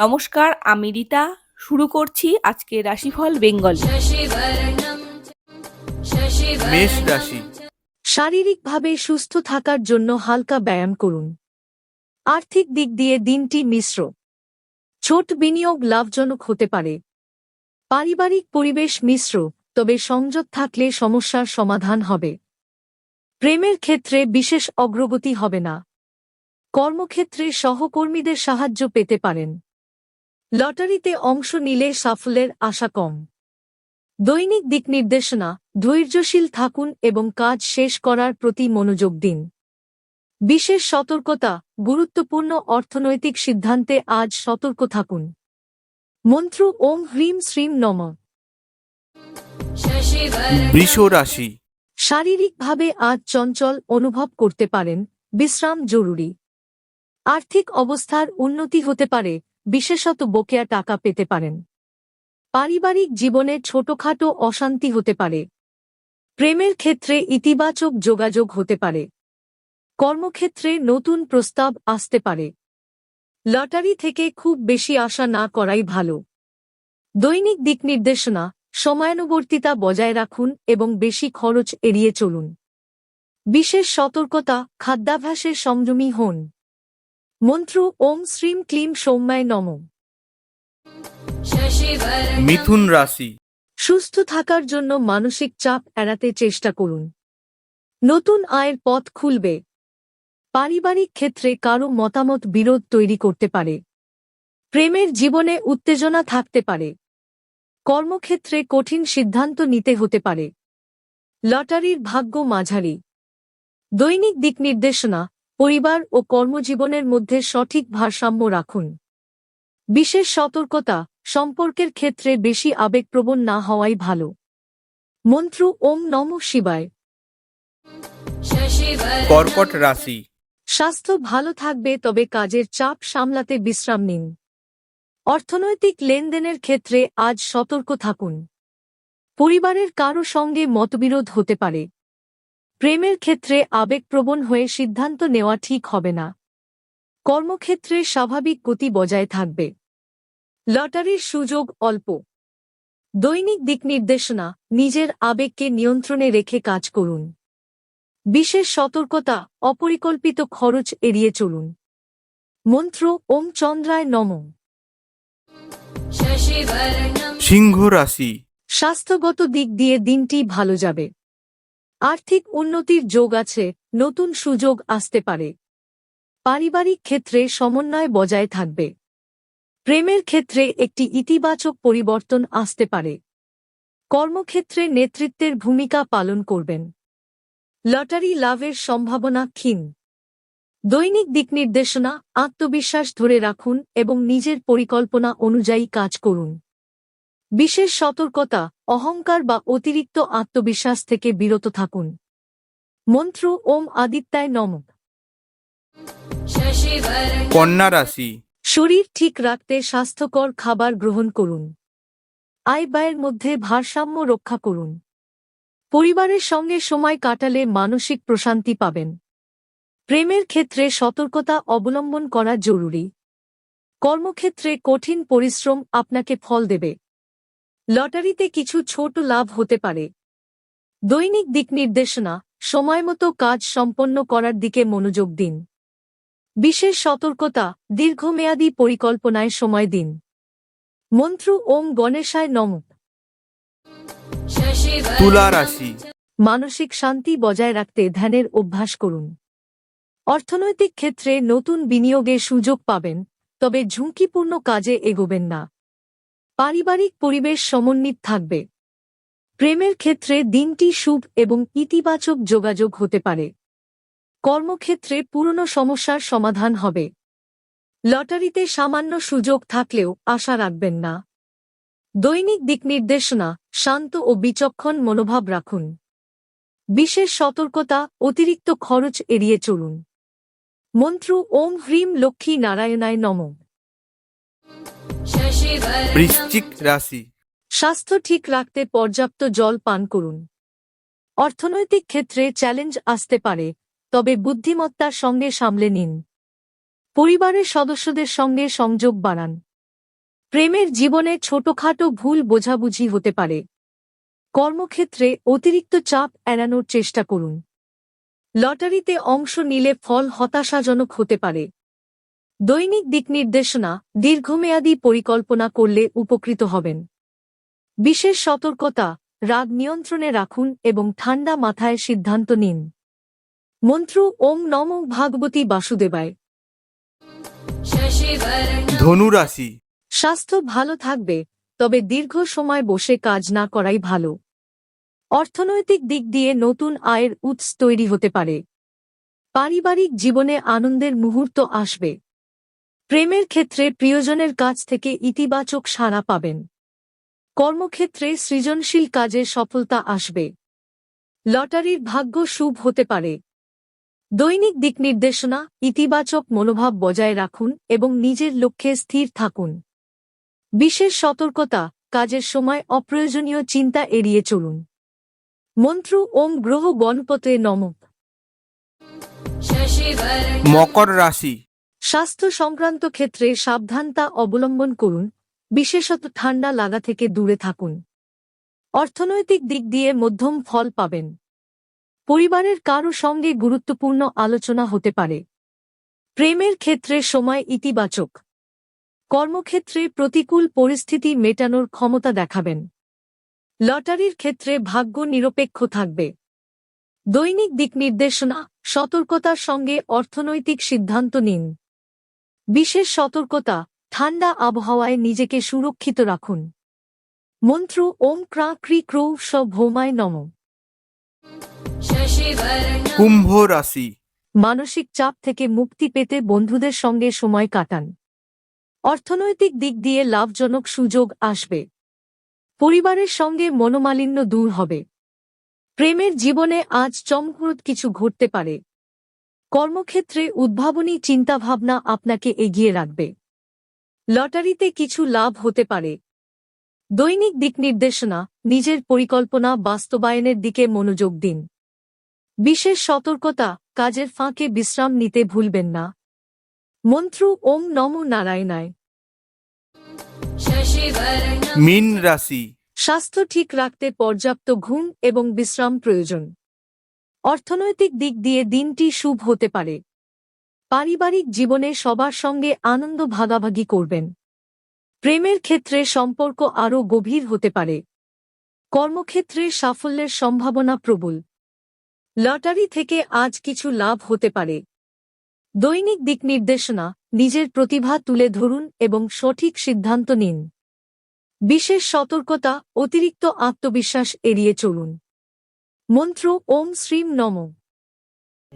নমস্কার, আমি রীতা। শুরু করছি আজকের রাশিফল বেঙ্গল। মেষ রাশি। শারীরিকভাবে সুস্থ থাকার জন্য হালকা ব্যায়াম করুন। আর্থিক দিক দিয়ে দিনটি মিশ্র। ছোট বিনিয়োগ লাভজনক হতে পারে। পারিবারিক পরিবেশ মিশ্র, তবে সংযত থাকলে সমস্যার সমাধান হবে। প্রেমের ক্ষেত্রে বিশেষ অগ্রগতি হবে না। কর্মক্ষেত্রে সহকর্মীদের সাহায্য পেতে পারেন। লটারিতে অংশ নিলে সাফল্যের আশা কম। দৈনিক দিক নির্দেশনা: ধৈর্যশীল থাকুন এবং কাজ শেষ করার প্রতি মনোযোগ দিন। বিশেষ সতর্কতা: গুরুত্বপূর্ণ অর্থনৈতিক সিদ্ধান্তে আজ সতর্ক থাকুন। মন্ত্র: ওম হ্রিম শ্রীম নমঃ। বৃষ রাশি। শারীরিকভাবে আজ চঞ্চল অনুভব করতে পারেন, বিশ্রাম জরুরি। আর্থিক অবস্থার উন্নতি হতে পারে, বিশেষত বকেয়া টাকা পেতে পারেন। পারিবারিক জীবনে ছোটখাটো অশান্তি হতে পারে। প্রেমের ক্ষেত্রে ইতিবাচক যোগাযোগ হতে পারে। কর্মক্ষেত্রে নতুন প্রস্তাব আসতে পারে। লটারি থেকে খুব বেশি আশা না করাই ভালো। দৈনিক দিক নির্দেশনা: সময়ানুবর্তিতা বজায় রাখুন এবং বেশি খরচ এড়িয়ে চলুন। বিশেষ সতর্কতা: খাদ্যাভ্যাসে সংযমী হন। মন্ত্র: ওম শ্রীম ক্লিম সৌম্যায় নমঃ। মিথুন রাশি। সুস্থ থাকার জন্য মানসিক চাপ এড়াতে চেষ্টা করুন। নতুন আয়ের পথ খুলবে। পারিবারিক ক্ষেত্রে কারো মতামত বিরোধ তৈরি করতে পারে। প্রেমের জীবনে উত্তেজনা থাকতে পারে। কর্মক্ষেত্রে কঠিন সিদ্ধান্ত নিতে হতে পারে। লটারির ভাগ্য মাঝারি। দৈনিক দিক নির্দেশনা: পরিবার ও কর্মজীবনের মধ্যে সঠিক ভারসাম্য রাখুন। বিশেষ সতর্কতা: সম্পর্কের ক্ষেত্রে বেশি আবেগপ্রবণ না হওয়াই ভালো। মন্ত্র: ওম নমঃ শিবায়। কর্কট রাশি। স্বাস্থ্য ভালো থাকবে, তবে কাজের চাপ সামলাতে বিশ্রাম নিন। অর্থনৈতিক লেনদেনের ক্ষেত্রে আজ সতর্ক থাকুন। পরিবারের কারো সঙ্গে মতবিরোধ হতে পারে। প্রেমের ক্ষেত্রে আবেগপ্রবণ হয়ে সিদ্ধান্ত নেওয়া ঠিক হবে না। কর্মক্ষেত্রে স্বাভাবিক গতি বজায় থাকবে। লটারির সুযোগ অল্প। দৈনিক দিক নির্দেশনা: নিজের আবেগকে নিয়ন্ত্রণে রেখে কাজ করুন। বিশেষ সতর্কতা: অপরিকল্পিত খরচ এড়িয়ে চলুন। মন্ত্র: ওম চন্দ্রায় নমঃ। সিংহ রাশি। স্বাস্থ্যগত দিক দিয়ে দিনটি ভালো যাবে। আর্থিক উন্নতির যোগ আছে, নতুন সুযোগ আসতে পারে। পারিবারিক ক্ষেত্রে সমন্বয় বজায় থাকবে। প্রেমের ক্ষেত্রে একটি ইতিবাচক পরিবর্তন আসতে পারে। কর্মক্ষেত্রে নেতৃত্বের ভূমিকা পালন করবেন। লটারি লাভের সম্ভাবনা ক্ষীণ। দৈনিক দিক নির্দেশনা: আত্মবিশ্বাস ধরে রাখুন এবং নিজের পরিকল্পনা অনুযায়ী কাজ করুন। বিশেষ সতর্কতা: অহংকার বা অতিরিক্ত আত্মবিশ্বাস থেকে বিরত থাকুন। মন্ত্র: ওম আদিত্যায় নমঃ। কন্যা রাশি। শরীর ঠিক রাখতে স্বাস্থ্যকর খাবার গ্রহণ করুন। আয় ব্যয়ের মধ্যে ভারসাম্য রক্ষা করুন। পরিবারের সঙ্গে সময় কাটালে মানসিক প্রশান্তি পাবেন। প্রেমের ক্ষেত্রে সতর্কতা অবলম্বন করা জরুরি। কর্মক্ষেত্রে কঠিন পরিশ্রম আপনাকে ফল দেবে। লটারিতে কিছু ছোট লাভ হতে পারে। দৈনিক দিক নির্দেশনা: সময়মতো কাজ সম্পন্ন করার দিকে মনোযোগ দিন। বিশেষ সতর্কতা: দীর্ঘমেয়াদী পরিকল্পনায় সময় দিন। মন্ত্র: ওম গণেশায় নমঃ। তুলা রাশি। মানসিক শান্তি বজায় রাখতে ধ্যানের অভ্যাস করুন। অর্থনৈতিক ক্ষেত্রে নতুন বিনিয়োগের সুযোগ পাবেন, তবে ঝুঁকিপূর্ণ কাজে এগোবেন না। পারিবারিক পরিবেশ সমন্বিত থাকবে। প্রেমের ক্ষেত্রে দিনটি শুভ এবং ইতিবাচক যোগাযোগ হতে পারে। কর্মক্ষেত্রে পুরনো সমস্যার সমাধান হবে। লটারিতে সামান্য সুযোগ থাকলেও আশা রাখবেন না। দৈনিক দিক নির্দেশনা: শান্ত ও বিচক্ষণ মনোভাব রাখুন। বিশেষ সতর্কতা: অতিরিক্ত খরচ এড়িয়ে চলুন। মন্ত্র: ওম হ্রিম লক্ষ্মী নারায়ণায় নমঃ। বৃশ্চিক রাশি। স্বাস্থ্য ঠিক রাখতে পর্যাপ্ত জল পান করুন। অর্থনৈতিক ক্ষেত্রে চ্যালেঞ্জ আসতে পারে, তবে বুদ্ধিমত্তার সঙ্গে সামলে নিন। পরিবারের সদস্যদের সঙ্গে সংযোগ বাড়ান। প্রেমের জীবনে ছোটখাটো ভুল বোঝাবুঝি হতে পারে। কর্মক্ষেত্রে অতিরিক্ত চাপ এড়ানোর চেষ্টা করুন। লটারিতে অংশ নিলে ফল হতাশাজনক হতে পারে। দৈনিক দিকনির্দেশনা, দীর্ঘমেয়াদী পরিকল্পনা করলে উপকৃত হবেন। বিশেষ সতর্কতা, রাগ নিয়ন্ত্রণে রাখুন এবং ঠান্ডা মাথায় সিদ্ধান্ত নিন। মন্ত্র ওম নমো ভাগবতী বাসুদেবায়। ধনু রাশি। স্বাস্থ্য ভালো থাকবে, তবে দীর্ঘ সময় বসে কাজ না করাই ভালো। অর্থনৈতিক দিক দিয়ে নতুন আয়ের উৎস তৈরি হতে পারে। পারিবারিক জীবনে আনন্দের মুহূর্ত আসবে। প্রেমের ক্ষেত্রে প্রিয়জনের কাছ থেকে ইতিবাচক সাড়া পাবেন। কর্মক্ষেত্রে সৃজনশীল কাজে সফলতা আসবে। লটারির ভাগ্য শুভ হতে পারে। দৈনিক দিকনির্দেশনা, ইতিবাচক মনোভাব বজায় রাখুন এবং নিজের লক্ষ্যে স্থির থাকুন। বিশেষ সতর্কতা, কাজের সময় অপ্রয়োজনীয় চিন্তা এড়িয়ে চলুন। মন্ত্র ওম গ্রহ গণপতে নমঃ। মকর রাশি। স্বাস্থ্য সংক্রান্ত ক্ষেত্রে সাবধানতা অবলম্বন করুন, বিশেষত ঠান্ডা লাগা থেকে দূরে থাকুন। অর্থনৈতিক দিক দিয়ে মধ্যম ফল পাবেন। পরিবারের কারো সঙ্গে গুরুত্বপূর্ণ আলোচনা হতে পারে। প্রেমের ক্ষেত্রে সময় ইতিবাচক। কর্মক্ষেত্রে প্রতিকূল পরিস্থিতি মেটানোর ক্ষমতা দেখাবেন। লটারির ক্ষেত্রে ভাগ্য নিরপেক্ষ থাকবে। দৈনিক দিকনির্দেশনা, সতর্কতার সঙ্গে অর্থনৈতিক সিদ্ধান্ত নিন। বিশেষ সতর্কতা, ঠান্ডা আবহাওয়ায় নিজেকে সুরক্ষিত রাখুন। মন্ত্র ওম ক্রা ক্রি ক্রৌ স ভৌমায় নমঃ। কুম্ভ রাশি। মানসিক চাপ থেকে মুক্তি পেতে বন্ধুদের সঙ্গে সময় কাটান। অর্থনৈতিক দিক দিয়ে লাভজনক সুযোগ আসবে। পরিবারের সঙ্গে মনোমালিন্য দূর হবে। প্রেমের জীবনে আজ চমকপ্রদ কিছু ঘটতে পারে। কর্মক্ষেত্রে উদ্ভাবনী চিন্তাভাবনা আপনাকে এগিয়ে রাখবে। লটারিতে কিছু লাভ হতে পারে। দৈনিক দিকনির্দেশনা, নিজের পরিকল্পনা বাস্তবায়নের দিকে মনোযোগ দিন। বিশেষ সতর্কতা, কাজের ফাঁকে বিশ্রাম নিতে ভুলবেন না। মন্ত্র ওম নমো নারায়ণায়। মীন রাশি। স্বাস্থ্য ঠিক রাখতে পর্যাপ্ত ঘুম এবং বিশ্রাম প্রয়োজন। অর্থনৈতিক দিক দিয়ে দিনটি শুভ হতে পারে। পারিবারিক জীবনে সবার সঙ্গে আনন্দ ভাগাভাগি করবেন। প্রেমের ক্ষেত্রে সম্পর্ক আরও গভীর হতে পারে। কর্মক্ষেত্রে সাফল্যের সম্ভাবনা প্রবল। লটারি থেকে আজ কিছু লাভ হতে পারে। দৈনিক দিকনির্দেশনা, নিজের প্রতিভা তুলে ধরুন এবং সঠিক সিদ্ধান্ত নিন। বিশেষ সতর্কতা, অতিরিক্ত আত্মবিশ্বাস এড়িয়ে চলুন। মন্ত্র ওম শ্রীম নমঃ।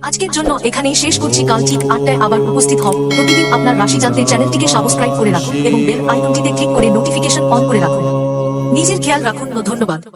আজকের জন্য এখানেই শেষ করছি। কাল ঠিক ৮টায় আবার উপস্থিত হব। প্রতিদিন আপনার রাশি জানতে চ্যানেলটিকে সাবস্ক্রাইব করে রাখুন এবং বেল আইকনটিতে ক্লিক করে নোটিফিকেশন অন করে রাখুন। নিজের খেয়াল রাখুন ও ধন্যবাদ।